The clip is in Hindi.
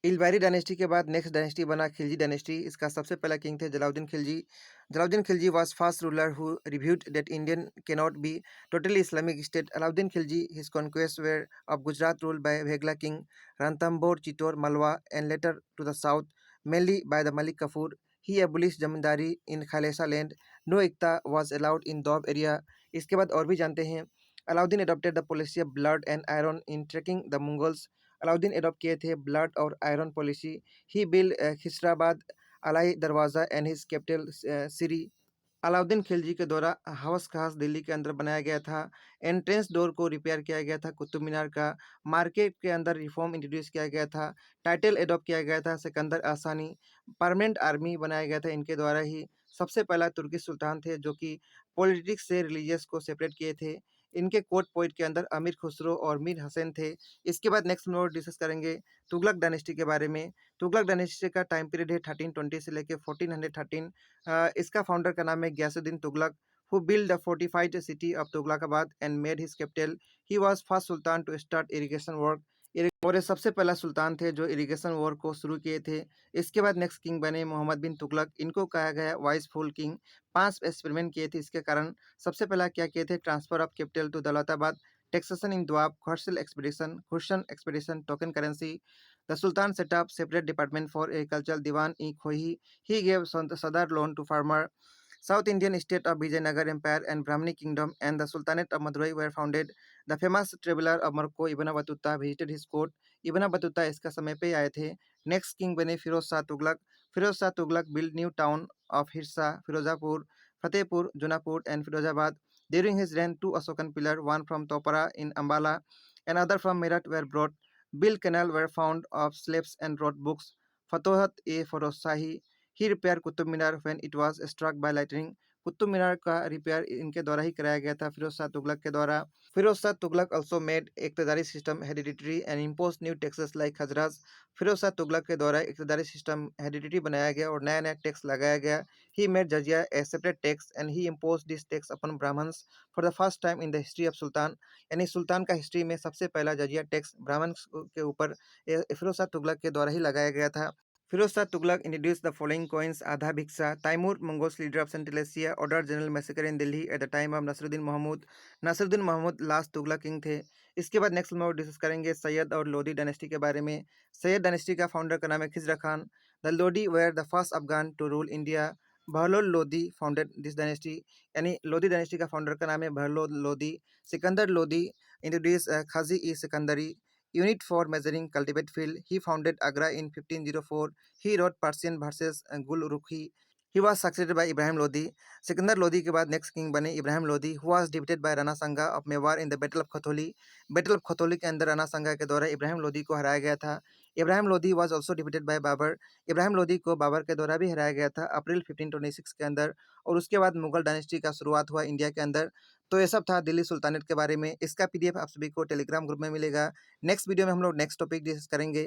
इलबैरी डायनेस्टी के बाद नेक्स्ट डायनेस्टी बना खिलजी डायनेस्टी। इसका सबसे पहला किंग थे Jalaluddin Khilji. Jalaluddin Khilji was first ruler who reviewed that Indian cannot be totally Islamic state. Alauddin Khilji his conquests were of Gujarat ruled by Veghla king Ranthambore, Chittor, Malwa and later to the south mainly by the Malik Kafur. He abolished zamindari in Khalesa land. No इक्ता was allowed in Doab area. इसके बाद और भी जानते हैं। Alauddin adopted the policy of blood and iron in tracking the Mongols. Alauddin adopt किए थे ब्लड और आयरन पॉलिसी। ही बिल्ड खिसराबाद अलाई दरवाज़ा एंड हिज कैपिटल सिरी। अलाउद्दीन खिलजी के द्वारा हवस खास दिल्ली के अंदर बनाया गया था। एंट्रेंस डोर को रिपेयर किया गया था कुतुब मीनार का। मार्केट के अंदर रिफॉर्म इंट्रोड्यूस किया गया था। टाइटल एडॉप्ट किया गया था सिकंदर आसानी। परमानेंट आर्मी बनाया गया था इनके द्वारा ही। सबसे पहला तुर्की सुल्तान थे जो कि पॉलिटिक्स से रिलीजियस को सेपरेट किए थे। इनके कोर्ट पोइट के अंदर अमीर खुसरो और मीर हसन थे। इसके बाद नेक्स्ट हम लोग डिस्कस करेंगे तुगलक डायनेस्टी के बारे में। तुगलक डायनेस्टी का टाइम पीरियड है 1320 से लेकर 1413। इसका फाउंडर का नाम है Ghiyasuddin Tughlaq who built the fortified city of Tughlaqabad and made his capital. He was first sultan to start irrigation work. और ये सबसे पहला सुल्तान थे जो इरिगेशन वर्क को शुरू किए थे। इसके बाद नेक्स्ट किंग बने मोहम्मद बिन तुगलक। इनको कहा गया वाइस फुल किंग। 5 एक्सपेरिमेंट किए थे इसके कारण। सबसे पहला क्या किए थे transfer of capital to Daulatabad, taxation in Doab, घर्षल expedition, Khurasan expedition, token currency. The sultan set up separate department for agriculture Diwan i Kohi. He gave सदर loan to farmer. South Indian state of Vijayanagar Empire and Brahmani kingdom and the Sultanate of Madurai were founded. The famous traveler of Morocco Ibn Battuta visited his court. Ibn Battuta इसका समय पे आए थे। नेक्स्ट किंग बने Firoz Shah Tughlaq. Firoz Shah Tughlaq built new town of Hirsa, Firozapur, Fatehpur, Junapur and Firozabad. During his reign, two Asokan pillars, one from Topara in Ambala and other from Meerut were brought. Built canal were found of slaves and wrote books. Fatohat-e-Feroz Shahi. He repair Qutub Minar when it was struck by lightning. Qutub Minar का रिपेयर इनके द्वारा ही कराया गया था फिरोज शाह तुगलक के द्वारा। Firoz Shah Tughlaq also made iqtadari system hereditary and impose new taxes like Kharaj. Firoz Shah Tughlaq के द्वारा इक्तदारी सिस्टम हेरिडिटरी बनाया गया और नया नया टैक्स लगाया गया। He made jizya a separate tax and he impose this tax upon Brahmans for the first time in the history of sultan. यानी सुल्तान का हिस्ट्री में सबसे पहला जजिया टैक्स ब्राह्मण के ऊपर फिरोज शाह तुगलक के द्वारा ही लगाया गया था। Firoz Shah Tughlaq introduced the following coins: Adha Bhiksha. Taimur, Mongols leader of Central Asia, ordered general massacre in Delhi at the time of Nasruddin Mahmud. Nasruddin Mahmud last Tughlaq king थे। इसके बाद नेक्स्ट हम लोग डिस्कस करेंगे सैयद और लोधी डायनेस्टी के बारे में। सैयद डायनेस्टी का फाउंडर का नाम है Khizr Khan. The Lodhi were the first Afghan to rule India. Bahlol Lodhi founded this dynasty. यानी लोधी डायनेस्टी का फाउंडर का नाम है Bahlol Lodhi. Sikandar Lodhi introduce Gazi i Sikandari unit for measuring cultivate field. He founded Agra in 1504. He wrote Persian verses Gulrukhi. He was succeeded by Ibrahim Lodi. Sikandar Lodhi के बाद नेक्स्ट किंग बने Ibrahim Lodhi who was defeated by Rana Sanga of Mewar in the battle of Khatauli. Battle of Khatauli के अंदर राणा संगा के द्वारा इब्राहिम लोधी को हराया गया था। Ibrahim Lodi was also defeated by Babur. Ibrahim Lodi को बाबर के द्वारा भी हराया गया था अप्रैल 1526 के अंदर। और उसके बाद मुगल डायनेस्टी का शुरुआत हुआ इंडिया के अंदर। तो ये सब था दिल्ली सुल्तानेट के बारे में। इसका पीडीएफ आप सभी को टेलीग्राम ग्रुप में मिलेगा। नेक्स्ट वीडियो में हम लोग नेक्स्ट टॉपिक डिस्कस करेंगे।